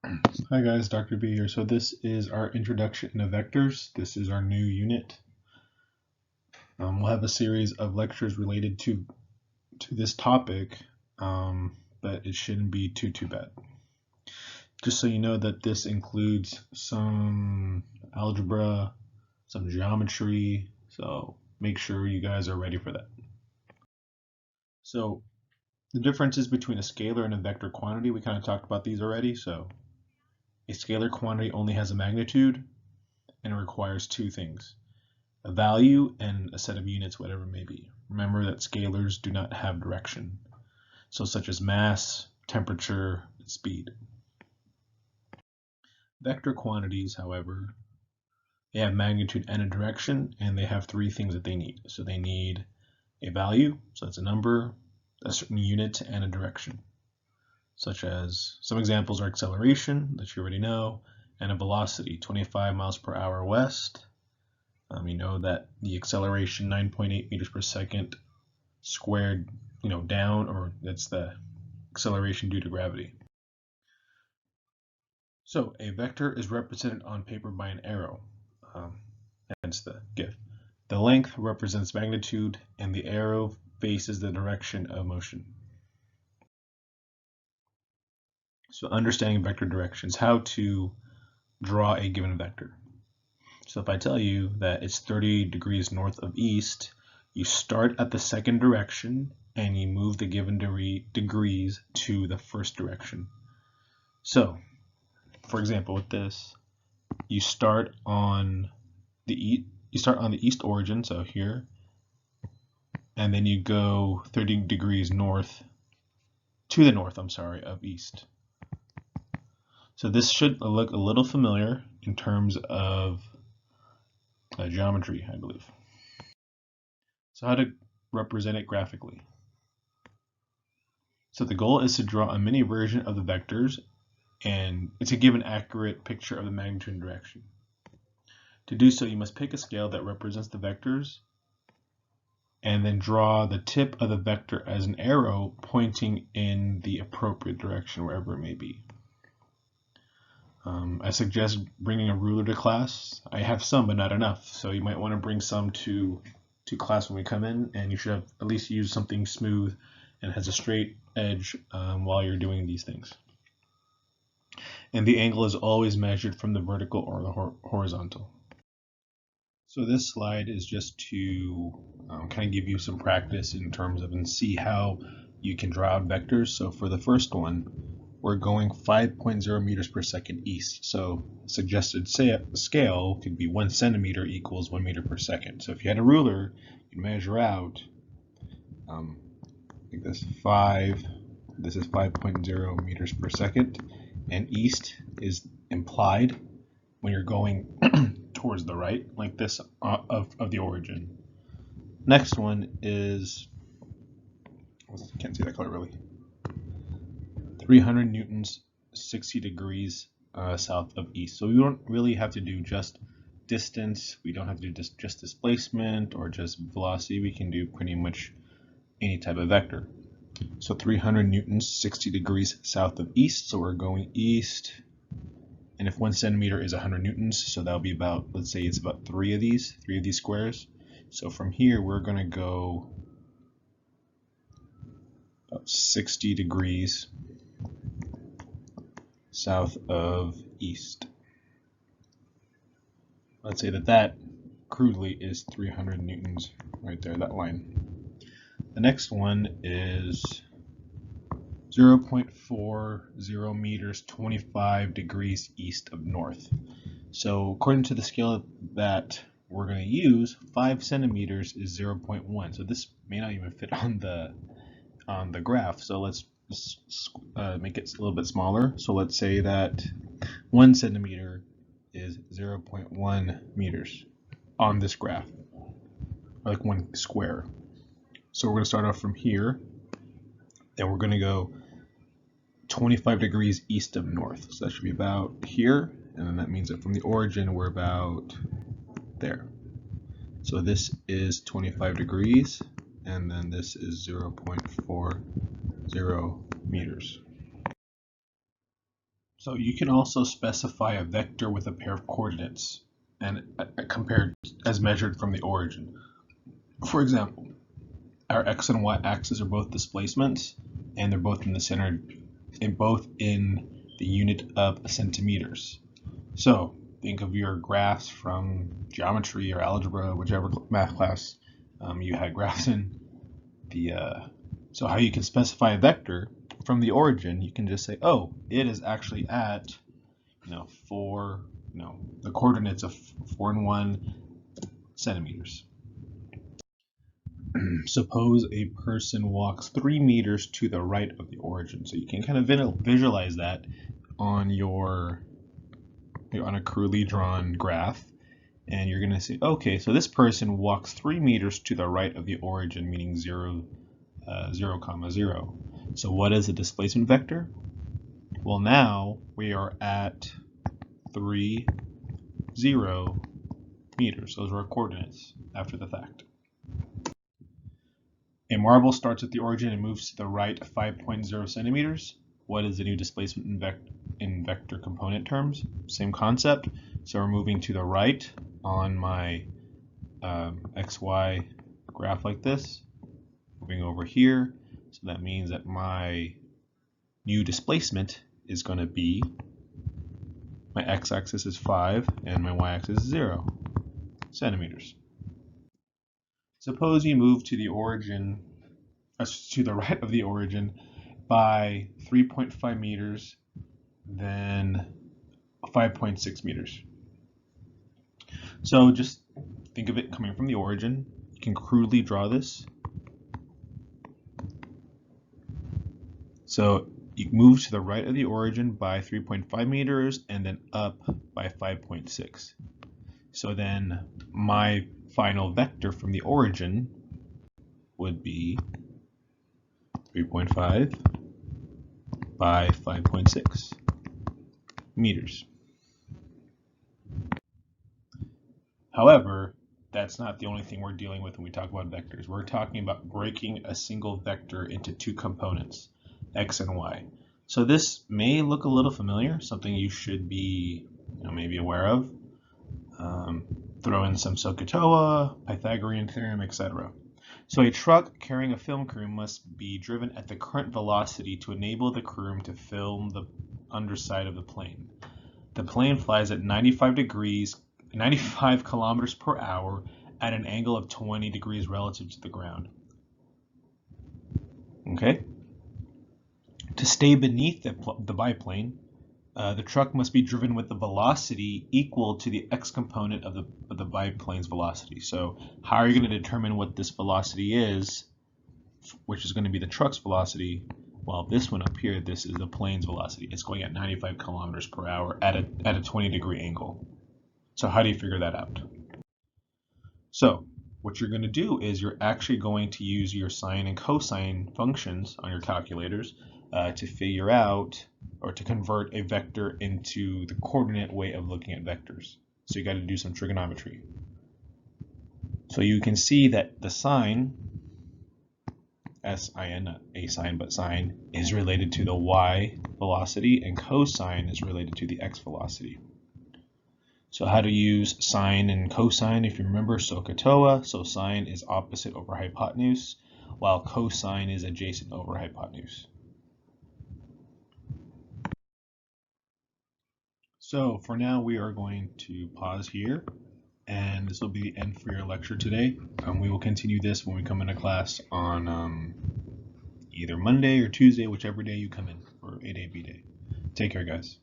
Hi guys, Dr. B here. So this is our introduction to vectors. This is our new unit. We'll have a series of lectures related to this topic, but it shouldn't be too bad. Just so you know that this includes some algebra, some geometry, so make sure you guys are ready for that. So the differences between a scalar and a vector quantity, we kind of talked about these already. So a scalar quantity only has a magnitude and it requires two things: a value and a set of units, whatever it may be. Remember that scalars do not have direction, so such as mass, temperature, and speed. Vector quantities, however, they have magnitude and a direction, and they have three things that they need. So they need a value, so that's a number, a certain unit, and a direction. Such as some examples are acceleration, that you already know, and a velocity, 25 miles per hour west. You know that the acceleration 9.8 meters per second squared, down, or that's the acceleration due to gravity. So a vector is represented on paper by an arrow. Hence the GIF. The length represents magnitude, and the arrow faces the direction of motion. So understanding vector directions, how to draw a given vector. So if I tell you that it's 30 degrees north of east, you start at the second direction and you move the given degrees to the first direction. So, for example, with this, you start on the east origin, so here, and then you go 30 degrees north to the north, of east. So this should look a little familiar in terms of geometry, I believe. So how to represent it graphically. So the goal is to draw a mini version of the vectors and to give an accurate picture of the magnitude and direction. To do so, you must pick a scale that represents the vectors and then draw the tip of the vector as an arrow pointing in the appropriate direction, wherever it may be. I suggest bringing a ruler to class. I have some, but not enough, so you might want to bring some to class when we come in, and you should have at least use something smooth and has a straight edge while you're doing these things. And the angle is always measured from the vertical or the horizontal. So this slide is just to kind of give you some practice in terms of and see how you can draw out vectors. So for the first one, we're going 5.0 meters per second east. So suggested scale could be 1 centimeter equals 1 meter per second. So if you had a ruler, you'd measure out like this, this is 5.0 meters per second, and east is implied when you're going towards the right, like this, of the origin. Next one is, can't see that color really, 300 newtons, 60 degrees south of east. So we don't really have to do just distance. We don't have to do just displacement or just velocity. We can do pretty much any type of vector. So 300 newtons, 60 degrees south of east. So we're going east. And if 1 centimeter is 100 newtons, so that'll be about, let's say it's about three of these squares. So from here, we're going to go about 60 degrees south of east. Let's say that crudely is 300 newtons right there, that line. The next one is 0.40 meters, 25 degrees east of north. So according to the scale that we're going to use, 5 centimeters is 0.1. So this may not even fit on the graph. So let's make it a little bit smaller. So let's say that 1 centimeter is 0.1 meters on this graph, like one square. So we're going to start off from here, and we're going to go 25 degrees east of north. So that should be about here, and then that means that from the origin we're about there. So this is 25 degrees, and then this is 0.40 meters. So you can also specify a vector with a pair of coordinates and compared as measured from the origin. For example, our x and y axes are both displacements, and they're both in the center, and both in the unit of centimeters. So think of your graphs from geometry or algebra, whichever math class you had graphs in. So how you can specify a vector from the origin, you can just say, oh, it is actually at, the coordinates of 4 and 1 centimeters. Suppose a person walks 3 meters to the right of the origin. So you can kind of visualize that on on a crudely drawn graph, and you're going to say, okay, so this person walks 3 meters to the right of the origin, meaning 0, 0, 0. So what is the displacement vector? Well, now we are at 3, 0 meters. Those are our coordinates after the fact. A marble starts at the origin and moves to the right 5.0 centimeters. What is the new displacement in vector component terms? Same concept. So we're moving to the right on my XY graph like this. Moving over here. So that means that my new displacement is going to be, my x-axis is 5 and my y-axis is 0 centimeters. Suppose you move to the origin, to the right of the origin by 3.5 meters, then 5.6 meters. So just think of it coming from the origin. You can crudely draw this. So you move to the right of the origin by 3.5 meters and then up by 5.6. So then my final vector from the origin would be 3.5 by 5.6 meters. However, that's not the only thing we're dealing with when we talk about vectors. We're talking about breaking a single vector into two components, x and y. So this may look a little familiar, something you should be maybe aware of. Throw in some SOHCAHTOA, Pythagorean theorem, etc. So a truck carrying a film crew must be driven at the current velocity to enable the crew to film the underside of the plane. The plane flies at 95 kilometers per hour at an angle of 20 degrees relative to the ground. Okay? To stay beneath the biplane, the truck must be driven with the velocity equal to the x component of the biplane's velocity. So how are you going to determine what this velocity is, which is going to be the truck's velocity? Well, this one up here, this is the plane's velocity. It's going at 95 kilometers per hour at a 20 degree angle. So how do you figure that out? So what you're going to do is you're actually going to use your sine and cosine functions on your calculators to figure out, or to convert a vector into the coordinate way of looking at vectors. So you got to do some trigonometry. So you can see that the sine, S-I-N, not a sine, but sine, is related to the y velocity, and cosine is related to the x velocity. So how to use sine and cosine, if you remember SOHCAHTOA. So sine is opposite over hypotenuse, while cosine is adjacent over hypotenuse. So for now, we are going to pause here, and this will be the end for your lecture today. We will continue this when we come into class on either Monday or Tuesday, whichever day you come in, or A day, B day. Take care, guys.